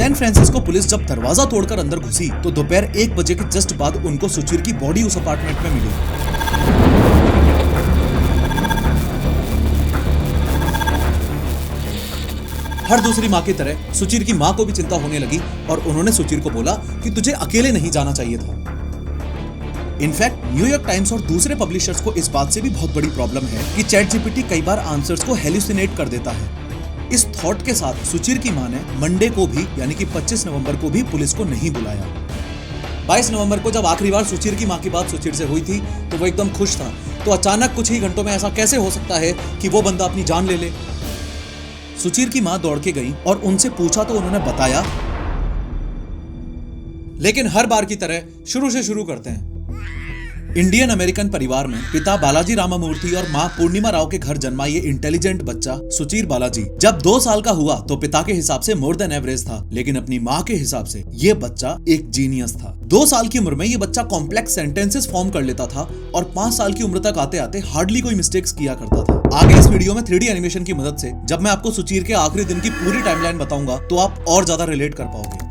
San Francisco police जब दरवाजा तोड़कर अंदर घुसी तो दोपहर 1 बजे के जस्ट बाद उनको सुचीर की बॉडी उस अपार्टमेंट में मिली। हर दूसरी माँ की तरह सुचीर की माँ को भी चिंता होने लगी और उन्होंने सुचीर को बोला कि तुझे अकेले नहीं जाना चाहिए था। इनफैक्ट न्यूयॉर्क टाइम्स और दूसरे पब्लिशर्स को इस बात से भी बहुत बड़ी प्रॉब्लम है कि चैट जीपीटी कई बार आंसर्स को हेलुसिनेट कर देता है। इस थॉट के साथ सुचीर की माँ ने मंडे को भी यानी कि 25 नवंबर को भी पुलिस को नहीं बुलाया। 22 नवंबर को जब आखिरी बार सुचीर की माँ की बात सुचीर से हुई थी तो वो एकदम खुश था। तो अचानक कुछ ही घंटों में ऐसा कैसे हो सकता है कि वो बंदा अपनी जान ले ले। सुचीर की माँ दौड़ के गई और उनसे पूछा तो उन्होंने बताया, लेकिन हर बार की तरह शुरू से शुरू करते हैं। इंडियन अमेरिकन परिवार में पिता बालाजी रामामूर्ति और मां पूर्णिमा राव के घर जन्मा ये इंटेलिजेंट बच्चा सुचीर बालाजी जब 2 साल का हुआ तो पिता के हिसाब से मोर देन एवरेज था, लेकिन अपनी मां के हिसाब से ये बच्चा एक जीनियस था। 2 साल की उम्र में ये बच्चा कॉम्प्लेक्स सेंटेंसेस फॉर्म कर लेता था और 5 साल की उम्र तक आते आते हार्डली कोई मिस्टेक्स किया करता था। आगे इस वीडियो में 3D एनिमेशन की मदद से जब मैं आपको सुचीर के आखिरी दिन की पूरी टाइमलाइन बताऊंगा तो आप और ज्यादा रिलेट कर पाओगे।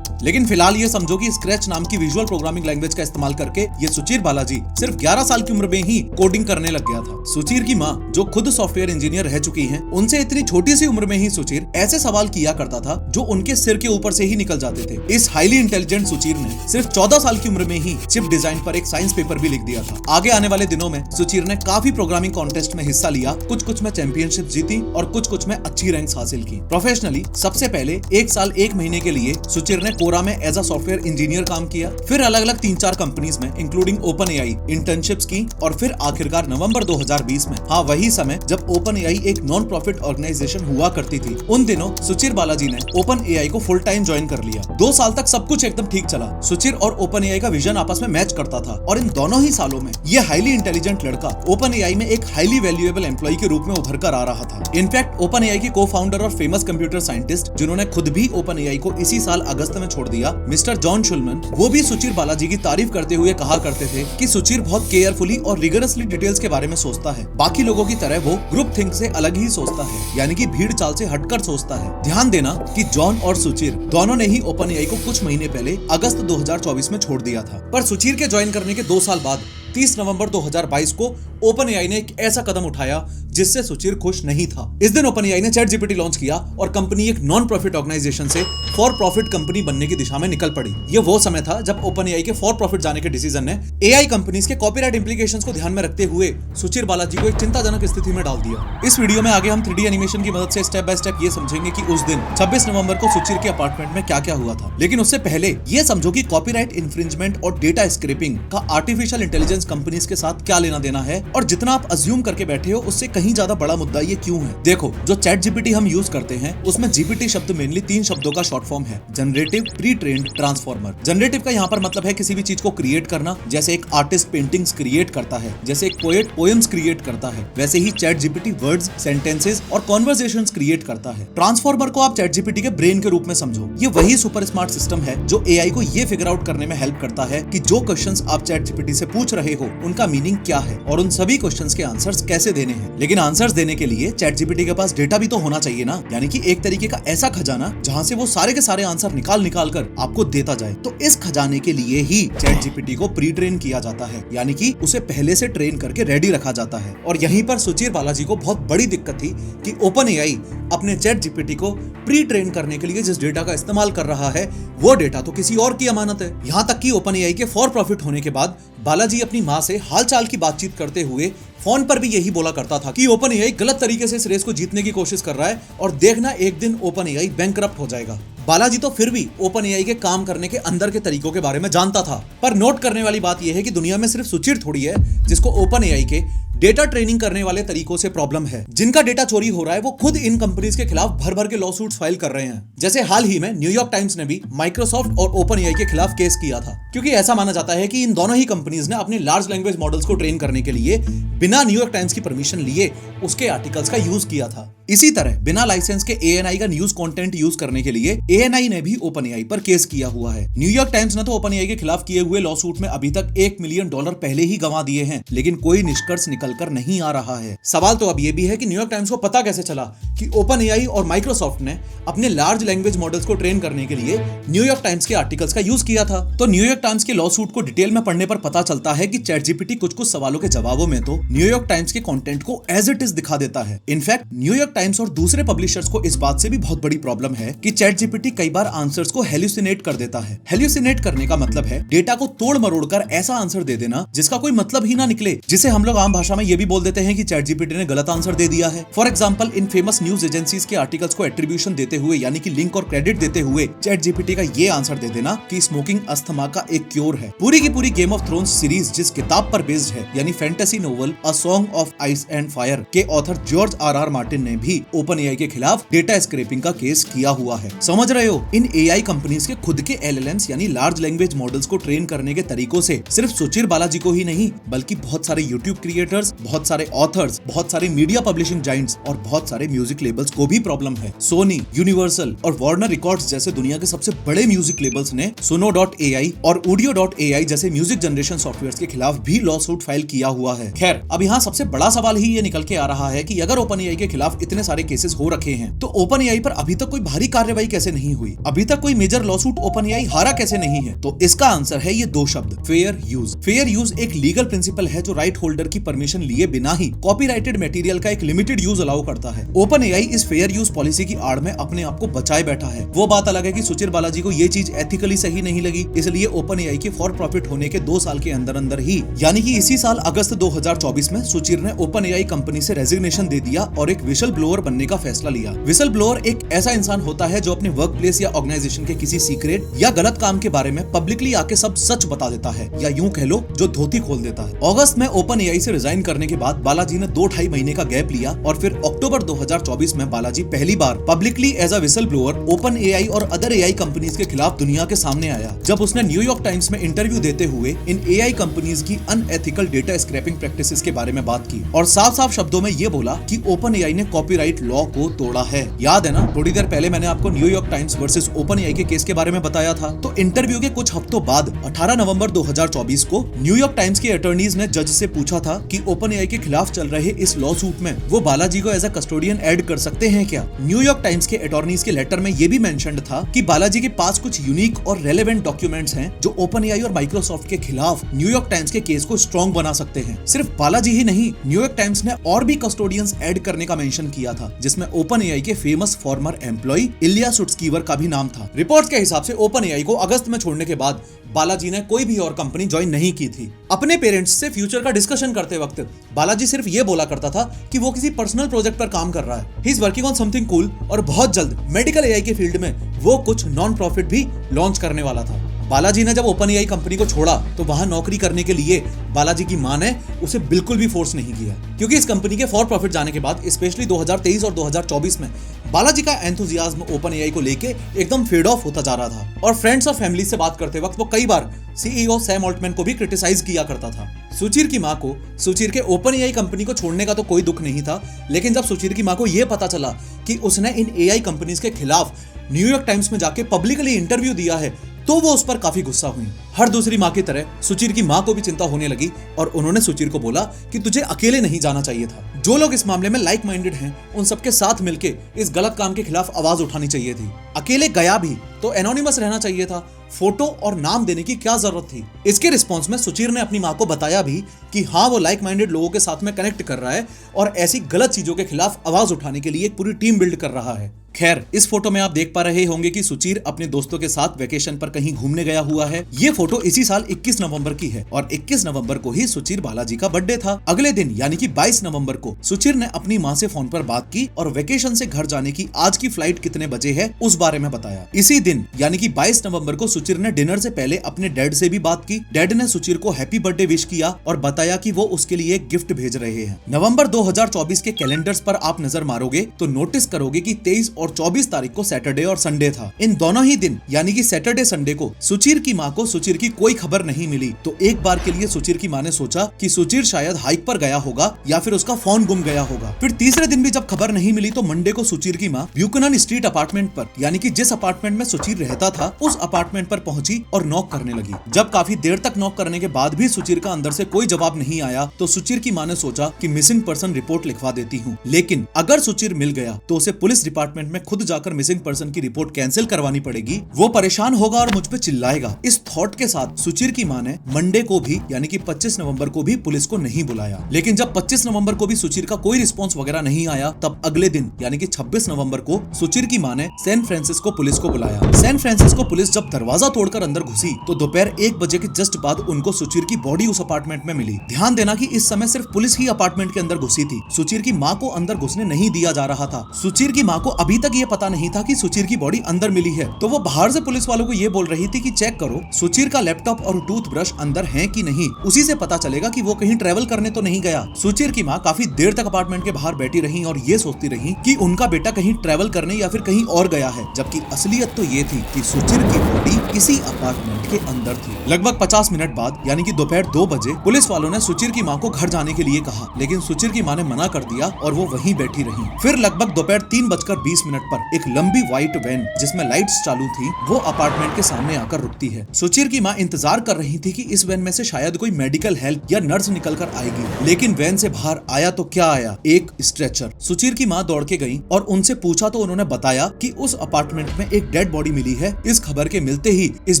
लेकिन फिलहाल ये समझो कि स्क्रैच नाम की विजुअल प्रोग्रामिंग लैंग्वेज का इस्तेमाल करके ये सुचीर बालाजी सिर्फ 11 साल की उम्र में ही कोडिंग करने लग गया था। सुचीर की माँ जो खुद सॉफ्टवेयर इंजीनियर रह चुकी हैं, उनसे इतनी छोटी सी उम्र में ही सुचीर ऐसे सवाल किया करता था जो उनके सिर के ऊपर से ही निकल जाते थे। इस हाईली इंटेलिजेंट सुचीर ने सिर्फ 14 साल की उम्र में ही चिप डिजाइन पर एक साइंस पेपर भी लिख दिया था। आगे आने वाले दिनों में सुचीर ने काफी प्रोग्रामिंग कॉन्टेस्ट में हिस्सा लिया, कुछ में चैंपियनशिप जीती और कुछ में अच्छी रैंक्स हासिल की। प्रोफेशनली सबसे पहले 1 साल 1 महीने के लिए सुचीर ने कोरा में एज अ सॉफ्टवेयर इंजीनियर काम किया, फिर अलग अलग 3-4 कंपनीज में इंक्लूडिंग ओपन एआई इंटर्नशिप्स की और फिर आखिरकार नवंबर 2020 में, हाँ वही समय जब ओपन एआई एक नॉन प्रॉफिट ऑर्गेनाइजेशन हुआ करती थी, उन दिनों सुचीर बालाजी ने ओपन एआई को फुल टाइम ज्वाइन कर लिया। 2 साल तक सब कुछ एकदम ठीक चला। सुचीर और ओपन एआई का विजन आपस में मैच करता था और इन दोनों ही सालों में ये हाईली इंटेलिजेंट लड़का ओपन एआई में एक हाईली वैल्यूएबल एम्प्लॉय के रूप में उभर कर आ रहा था। इनफैक्ट ओपन एआई के को फाउंडर और फेमस कंप्यूटर साइंटिस्ट जिन्होंने खुद भी ओपन एआई को इसी साल अगस्त में छोड़ दिया, मिस्टर जॉन शुल्मन, वो भी सुचीर बालाजी की तारीफ करते हुए कहा करते थे कि सुचीर बहुत केयरफुली और रिगरसली डिटेल्स के बारे में सोचता है। बाकी लोगों की तरह वो ग्रुप थिंक से अलग ही सोचता है, यानी कि भीड़ चाल से हटकर सोचता है। ध्यान देना कि जॉन और सुचीर दोनों ने ही ओपन एआई को कुछ महीने पहले अगस्त 2024 में छोड़ दिया था। पर सुचीर के ज्वाइन करने के 2 साल बाद 30 नवंबर 2022 को ओपन एआई ने एक ऐसा कदम उठाया जिससे सुचीर खुश नहीं था। इस दिन ओपन एआई ने चैट जीपीटी लॉन्च किया और कंपनी एक नॉन प्रॉफिट ऑर्गेनाइजेशन से फॉर प्रॉफिट कंपनी बनने की दिशा में निकल पड़ी। ये वो समय था जब ओपन एआई के फॉर प्रॉफिट जाने के डिसीजन ने एआई कंपनीज के कॉपीराइट इंप्लीकेशंस को ध्यान में रखते हुए सुचीर बालाजी को एक चिंताजनक स्थिति में डाल दिया। इस वीडियो में आगे हम 3D एनिमेशन की मदद से स्टेप बाय स्टेप ये समझेंगे कि उस दिन 26 नवंबर को सुचीर के अपार्टमेंट में क्या क्या हुआ था। लेकिन उससे पहले ये समझो कि कॉपीराइट इन्फ्रिंजमेंट और डेटा स्क्रैपिंग का आर्टिफिशियल इंटेलिजेंस कंपनीज के साथ क्या लेना देना है और जितना आप अज्यूम करके बैठे हो उससे कहीं ज्यादा बड़ा मुद्दा ये क्यों है। देखो, जो चैट जीपीटी हम यूज करते हैं उसमें जीपीटी शब्द मेनली 3 शब्दों का शॉर्ट फॉर्म है, generative, pre trained, transformer. Generative का यहाँ पर मतलब है किसी भी चीज को क्रिएट करना, जैसे एक आर्टिस्ट पेंटिंग्स क्रिएट करता है, जैसे एक पोएट पोएम्स क्रिएट करता है, वैसे ही चैट जीपीटी वर्ड्स, सेंटेंसेस और कॉन्वर्सेशंस क्रिएट करता है। ट्रांसफॉर्मर को आप चैट जीपीटी के ब्रेन के रूप में समझो। ये वही सुपर स्मार्ट सिस्टम है जो एआई को ये फिगर आउट करने में हेल्प करता है कि जो क्वेश्चंस आप चैट जीपीटी से पूछ रहे हो उनका मीनिंग क्या है और उन सभी क्वेश्चंस के आंसर्स कैसे देने हैं। लेकिन आंसर्स देने के लिए चैट जीपीटी के पास डेटा भी तो होना चाहिए ना, यानी कि एक तरीके का ऐसा खजाना जहां से वो सारे के सारे आंसर निकाल कर आपको देता जाए। तो इस खजाने के लिए ही चैट जीपीटी को प्री ट्रेन किया जाता है, यानी कि उसे पहले से ट्रेन करके रेडी रखा जाता है। और यहीं पर सुचीर बालाजी को बहुत बड़ी दिक्कत थी कि ओपन एआई अपने चैट जीपीटी को प्री ट्रेन करने के लिए जिस डेटा का इस्तेमाल कर रहा है वो डेटा तो किसी और की अमानत है। यहाँ तक कि ओपन एआई के फॉर प्रॉफिट होने के बाद बालाजी अपनी माँ से हालचाल की बातचीत करते हुए फोन पर भी यही बोला करता था कि ओपन एआई गलत तरीके से इस रेस को जीतने की कोशिश कर रहा है और देखना एक दिन ओपन एआई बैंकरप्ट हो जाएगा। बालाजी तो फिर भी ओपन एआई के काम करने के अंदर के तरीकों के बारे में जानता था, पर नोट करने वाली बात यह है कि दुनिया में सिर्फ सुचीर थोड़ी है जिसको ओपन एआई के डेटा ट्रेनिंग करने वाले तरीकों से प्रॉब्लम है। जिनका डेटा चोरी हो रहा है वो खुद इन कंपनीज के खिलाफ भर भर के लॉसूट्स फाइल कर रहे हैं। जैसे हाल ही में न्यूयॉर्क टाइम्स ने भी माइक्रोसॉफ्ट और ओपन एआई के खिलाफ केस किया था, क्योंकि ऐसा माना जाता है कि इन दोनों ही कंपनीज ने अपने लार्ज लैंग्वेज मॉडल्स को ट्रेन करने के लिए बिना न्यूयॉर्क टाइम्स की परमिशन लिए उसके आर्टिकल्स का यूज किया था। इसी तरह बिना लाइसेंस के ANI का न्यूज कंटेंट यूज करने के लिए ANI ने भी OpenAI पर केस किया हुआ है। न्यूयॉर्क टाइम्स ने तो OpenAI के खिलाफ किए हुए लॉ सूट में अभी तक $1 मिलियन पहले ही गंवा दिए हैं, लेकिन कोई निष्कर्ष निकल कर नहीं आ रहा है। सवाल तो अब ये भी है कि न्यूयॉर्क टाइम्स को पता कैसे चला कि OpenAI और माइक्रोसॉफ्ट ने अपने लार्ज लैंग्वेज मॉडल्स को ट्रेन करने के लिए न्यूयॉर्क टाइम्स के आर्टिकल्स का यूज किया था। तो न्यूयॉर्क टाइम्स के लॉ सूट को डिटेल में पढ़ने पर पता चलता है कि ChatGPT कुछ सवालों के जवाबों में तो न्यूयॉर्क टाइम्स के कंटेंट को एज इट इज दिखा देता है। इनफैक्ट न्यूयॉर्क टाइम्स और दूसरे पब्लिशर्स को इस बात से भी बहुत बड़ी प्रॉब्लम है कि ChatGPT कई बार आंसर्स को हेल्यूसिनेट कर देता है। हेल्यूसिनेट करने का मतलब है डेटा को तोड़ मरोड़ कर ऐसा आंसर दे देना जिसका कोई मतलब ही ना निकले, जिसे हम लोग आम भाषा में ये भी बोल देते हैं कि ChatGPT ने गलत आंसर दे दिया है। For example, in famous news agencies के आर्टिकल्स को एट्रीब्यूशन देते हुए यानी कि लिंक और क्रेडिट देते हुए ChatGPT का ये आंसर दे देना कि स्मोकिंग अस्थमा का एक क्योर है। पूरी की पूरी गेम ऑफ थ्रोन्स सीरीज जिस किताब पर बेस्ड है यानी fantasy novel a song of ice and fire के ऑथर जॉर्ज R.R. मार्टिन ने भी OpenAI के खिलाफ डेटा स्क्रैपिंग का केस किया हुआ है। समझ रहे हो, इन AI कंपनीज के खुद के LLMs यानी लार्ज लैंग्वेज मॉडल्स को ट्रेन करने के तरीकों से सिर्फ सुचिर बालाजी को ही नहीं बल्कि बहुत सारे YouTube क्रिएटर्स, बहुत सारे ऑथर्स, बहुत सारे मीडिया पब्लिशिंग जाइंट्स और बहुत सारे म्यूजिक लेबल्स को भी प्रॉब्लम है। सोनी, यूनिवर्सल और वार्नर रिकॉर्ड्स जैसे दुनिया के सबसे बड़े म्यूजिक लेबल्स ने Suno.ai और Udio.ai जैसे म्यूजिक जनरेशन सॉफ्टवेयर्स के खिलाफ भी लॉ सूट फाइल किया हुआ है। खैर, अब यहाँ सबसे बड़ा सवाल ही ये निकल के आ रहा है कि अगर OpenAI के खिलाफ इतने सारे केसेस हो रखे हैं तो OpenAI पर अभी तक कोई भारी कार्रवाई कैसे नहीं हुई? अभी तक कोई मेजर लॉ सूट OpenAI हारा कैसे नहीं है? तो इसका आंसर है ये दो शब्द, फेयर यूज। फेयर यूज एक लीगल प्रिंसिपल है जो राइट होल्डर की परमिशन लिए बिना ही कॉपीराइटेड मटेरियल का एक लिमिटेड यूज अलाउ करता है। OpenAI इस फेयर यूज पॉलिसी की आड़ में अपने आप को बचाए बैठा है। वो बात अलग है कि सुचिर बालाजी को ये चीज एथिकली सही नहीं लगी, इसलिए OpenAI के फॉर प्रॉफिट होने के 2 साल के अंदर अंदर ही यानी कि इसी साल अगस्त 2024 में सुचिर ने OpenAI कंपनी से रेजिग्नेशन दे दिया और एक विसल ब्लोअर बनने का फैसला लिया। विसल ब्लोअर एक ऐसा इंसान होता है जो अपने वर्क प्लेस या ऑर्गेनाइजेशन के किसी सीक्रेट या गलत काम के बारे में पब्लिकली आके सब सच बता देता है, या यूं कह लो जो धोती खोल देता है। अगस्त में OpenAI से रिजाइन करने के बाद बालाजी ने 2-2.5 महीने का गैप लिया और फिर अक्टूबर 2024 में बालाजी पहली बार publicly as a whistleblower OpenAI और अदर AI कंपनीज के खिलाफ दुनिया के सामने आया, जब उसने न्यूयॉर्क टाइम्स में इंटरव्यू देते हुए इन AI कंपनीज की अनएथिकल डेटा स्क्रैपिंग प्रैक्टिसेस के बारे में बात की और साफ साफ शब्दों में ये बोला कि OpenAI ने कॉपीराइट लॉ को तोड़ा है। याद है ना, थोड़ी देर पहले मैंने आपको न्यूयॉर्क टाइम्स वर्सेस OpenAI के केस के बारे में बताया था। तो इंटरव्यू के कुछ हफ्तों बाद 18 नवंबर 2024 को न्यूयॉर्क टाइम्स के अटॉर्नीज ने जज से पूछा था कि OpenAI के खिलाफ चल रहे इस लॉ सूट में वो बालाजी को एज अ कस्टोडियन ऐड कर सकते हैं क्या। न्यूयॉर्क टाइम्स के अटॉर्नीज के लेटर में ये भी मेंशन्ड था कि बालाजी के पास कुछ यूनिक और रेलेवेंट डॉक्यूमेंट्स हैं जो OpenAI और माइक्रोसॉफ्ट के खिलाफ न्यूयॉर्क टाइम्स के केस को स्ट्रॉन्ग बना सकते हैं। सिर्फ बालाजी ही नहीं, न्यूयॉर्क टाइम्स ने और भी कस्टोडियंस ऐड करने का मेंशन किया था, जिसमें OpenAI के फेमस फॉर्मर एम्प्लॉय इलिया सुट्स्कीवर का भी नाम था। रिपोर्ट्स के हिसाब से OpenAI को अगस्त में छोड़ने के बाद बालाजी ने कोई भी और कंपनी ज्वाइन नहीं की थी। अपने पेरेंट्स से फ्यूचर का डिस्कशन करते वक्त बालाजी सिर्फ ये बोला करता था कि वो किसी पर्सनल प्रोजेक्ट पर काम कर रहा है, he is working on something cool, और बहुत जल्द मेडिकल AI के फील्ड में वो कुछ नॉन प्रॉफिट भी लॉन्च करने वाला था। बालाजी ने जब OpenAI कंपनी को छोड़ा तो वहां नौकरी करने के लिए बालाजी की मां ने उसे बिल्कुल भी फोर्स नहीं किया, क्योंकि इस कंपनी के फॉर प्रॉफिट जाने के बाद स्पेशली 2023 और 2024 में बालाजी का एंथुजियाज्म OpenAI को लेके एकदम फेड ऑफ होता जा रहा था और फ्रेंड्स और फैमिली से बात करते वक्त वो कई बार CEO सैम ऑल्टमैन को भी क्रिटिसाइज किया करता था। सुचिर की मां को सुचिर के OpenAI कंपनी को छोड़ने का तो कोई दुख नहीं था, लेकिन जब सुचिर की मां को यह पता चला कि उसने इन AI कंपनीज के खिलाफ न्यूयॉर्क टाइम्स में जाके पब्लिकली इंटरव्यू दिया है तो वो उस पर काफी गुस्सा हुई। हर दूसरी माँ की तरह सुचिर की माँ को भी चिंता होने लगी और उन्होंने सुचिर को बोला कि तुझे अकेले नहीं जाना चाहिए था, जो लोग इस मामले में लाइक माइंडेड हैं उन सबके साथ मिलके इस गलत काम के खिलाफ आवाज उठानी चाहिए थी। अकेले गया भी तो एनोनिमस रहना चाहिए था, फोटो और नाम देने की क्या जरूरत थी। इसके रिस्पॉन्स में सुचिर ने अपनी माँ को बताया भी कि हाँ, वो लाइक माइंडेड लोगों के साथ में कनेक्ट कर रहा है और ऐसी गलत चीजों के खिलाफ आवाज उठाने के लिए एक पूरी टीम बिल्ड कर रहा है। खैर, इस फोटो में आप देख पा रहे होंगे कि सुचिर अपने दोस्तों के साथ वेकेशन पर कहीं घूमने गया हुआ है। ये फोटो इसी साल 21 नवंबर की है और 21 नवंबर को ही सुचिर बालाजी का बर्थडे था। अगले दिन यानी कि 22 नवंबर को सुचिर ने अपनी माँ से फोन पर बात की और वेकेशन से घर जाने की आज की फ्लाइट कितने बजे है उस बारे में बताया। इसी दिन यानी कि 22 नवंबर को सुचिर ने डिनर से पहले अपने डैड से भी बात की। डैड ने सुचिर को हैप्पी बर्थडे विश किया और बताया कि वो उसके लिए एक गिफ्ट भेज रहे हैं। नवंबर 2024 के कैलेंडर्स पर आप नजर मारोगे तो नोटिस करोगे कि 23 और 24 तारीख को सैटरडे और संडे था। इन दोनों ही दिन यानी कि सैटरडे संडे को सुचिर की माँ को सुचिर की कोई खबर नहीं मिली। तो एक बार के लिए सुचिर की माँ ने सोचा कि सुचिर शायद हाइक पर गया होगा या फिर उसका फोन गुम गया होगा। फिर तीसरे दिन भी जब खबर नहीं मिली तो मंडे को सुचिर की माँ ब्यूकनन स्ट्रीट अपार्टमेंट पर यानी कि जिस अपार्टमेंट में सुचिर रहता था उस अपार्टमेंट पर पहुंची और नॉक करने लगी। जब काफी देर तक नॉक करने के बाद भी सुचिर का अंदर से कोई जवाब नहीं आया तो सुचिर की माँ ने सोचा कि मिसिंग पर्सन रिपोर्ट लिखवा देती हूँ, लेकिन अगर सुचिर मिल गया तो उसे पुलिस डिपार्टमेंट में खुद जाकर मिसिंग पर्सन की रिपोर्ट कैंसिल करवानी पड़ेगी, वो परेशान होगा और मुझ पे चिल्लाएगा। इस थॉट के साथ सुचिर की माँ ने मंडे को भी यानी कि 25 नवंबर को भी पुलिस को नहीं बुलाया। लेकिन जब 25 नवंबर को भी सुचिर का कोई रिस्पॉन्स वगैरह नहीं आया तब अगले दिन यानी कि 26 नवंबर को सुचिर की माँ ने सैन फ्रांसिस्को पुलिस को बुलाया। सैन फ्रांसिस्को पुलिस जब दरवाजा तोड़कर अंदर घुसी तो दोपहर 1 बजे के जस्ट बाद उनको सुचिर की बॉडी उस अपार्टमेंट में मिली। ध्यान देना कि इस समय सिर्फ पुलिस ही अपार्टमेंट के अंदर घुसी थी, सुचिर की माँ को अंदर घुसने नहीं दिया जा रहा था। सुचिर की माँ को अभी तक ये पता नहीं था कि सुचिर की बॉडी अंदर मिली है, तो वो बाहर से पुलिस वालों को ये बोल रही थी कि चेक करो सुचिर का लैपटॉप और टूथब्रश अंदर है कि नहीं, उसी से पता चलेगा कि वो कहीं ट्रेवल करने तो नहीं गया। सुचिर की माँ काफी देर तक अपार्टमेंट के बाहर बैठी रही और ये सोचती रही कि उनका बेटा कहीं ट्रेवल करने या फिर कहीं और गया है, जबकि असलियत तो ये थी कि सुचिर की बॉडी इसी अपार्टमेंट के अंदर थी। लगभग 50 मिनट बाद यानी कि दोपहर 2 बजे पुलिस वालों ने सुचिर की माँ को घर जाने के लिए कहा, लेकिन सुचिर की माँ ने मना कर दिया और वो वहीं बैठी रही। फिर लगभग दोपहर 3:20 पर एक लंबी व्हाइट वैन जिसमें लाइट्स चालू थी वो अपार्टमेंट के सामने आकर रुकती है। सुचिर की माँ इंतजार कर रही थी कि इस वैन में से शायद कोई मेडिकल हेल्प या नर्स निकल कर आएगी, लेकिन वैन से बाहर आया तो क्या आया, एक स्ट्रेचर। सुचिर की माँ दौड़ के गई और उनसे पूछा तो उन्होंने बताया कि उस अपार्टमेंट में एक डेड बॉडी मिली है। इस खबर के मिलते ही इस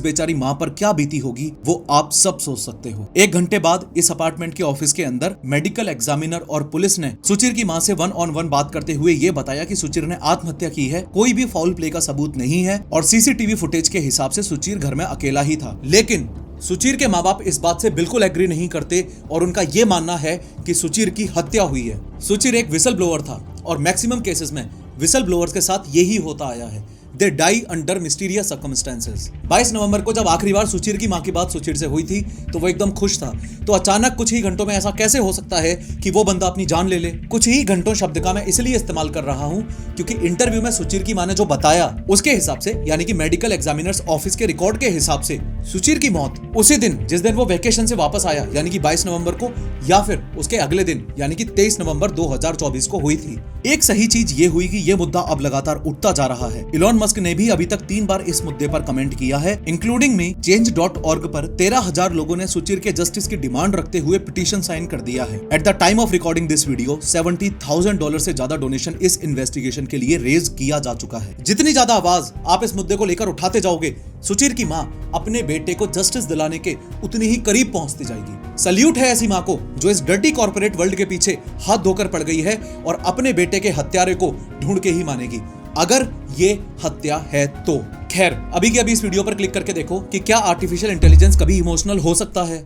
बेचारी माँ पर क्या बीती होगी वो आप सब सोच सकते हो। 1 घंटे बाद इस अपार्टमेंट के ऑफिस के अंदर मेडिकल एग्जामिनर और पुलिस ने सुचिर की माँ से 1-on-1 बात करते हुए ये बताया कि सुचिर ने आत्महत्या की है, कोई भी फाउल प्ले का सबूत नहीं है और सीसीटीवी फुटेज के हिसाब से सुचिर घर में अकेला ही था। लेकिन सुचिर के माँ बाप इस बात से बिल्कुल एग्री नहीं करते और उनका ये मानना है कि सुचिर की हत्या हुई है। सुचिर एक विसल ब्लोअर था और मैक्सिमम केसेस में विसल ब्लोअर्स के साथ यही होता आया है, they die under mysterious circumstances. 22 नवंबर को जब आखिरी बार सुचिर की माँ की बात सुचिर से हुई थी तो वो एकदम खुश था, तो अचानक कुछ ही घंटों में ऐसा कैसे हो सकता है कि वो बंदा अपनी जान ले ले। कुछ ही घंटों शब्द का मैं इसलिए इस्तेमाल कर रहा हूँ क्योंकि इंटरव्यू में सुचिर की माँ ने जो बताया उसके हिसाब से यानी कि मेडिकल एग्जामिनर्स ऑफिस के रिकॉर्ड के हिसाब से सुचिर की मौत उसी दिन जिस दिन वो वेकेशन से वापस आया यानी कि 22 नवंबर को या फिर उसके अगले दिन यानी कि 23 नवंबर 2024 को हुई थी। एक सही चीज ये हुई कि ये मुद्दा अब लगातार उठता जा रहा है। इलॉन मस्क ने भी अभी तक 3 बार इस मुद्दे पर कमेंट किया है, इंक्लूडिंग में change.org पर 13,000 लोगों ने सुचिर के जस्टिस की डिमांड रखते हुए पिटीशन साइन कर दिया है। At the time of recording this video $70,000 से ज्यादा डोनेशन इस इन्वेस्टिगेशन के लिए रेज किया जा चुका है। जितनी ज्यादा आवाज आप इस मुद्दे को लेकर उठाते जाओगे सुचिर की माँ अपने बेटे को जस्टिस दिलाने के उतनी ही करीब पहुंचती जाएगी। सल्यूट है ऐसी माँ को जो इस डर्टी कॉर्पोरेट वर्ल्ड के पीछे हाथ धोकर पड़ गई है और अपने बेटे के हत्यारे को ढूंढ के ही मानेगी, अगर ये हत्या है तो। खैर अभी के अभी इस वीडियो पर क्लिक करके देखो कि क्या आर्टिफिशियल इंटेलिजेंस कभी इमोशनल हो सकता है।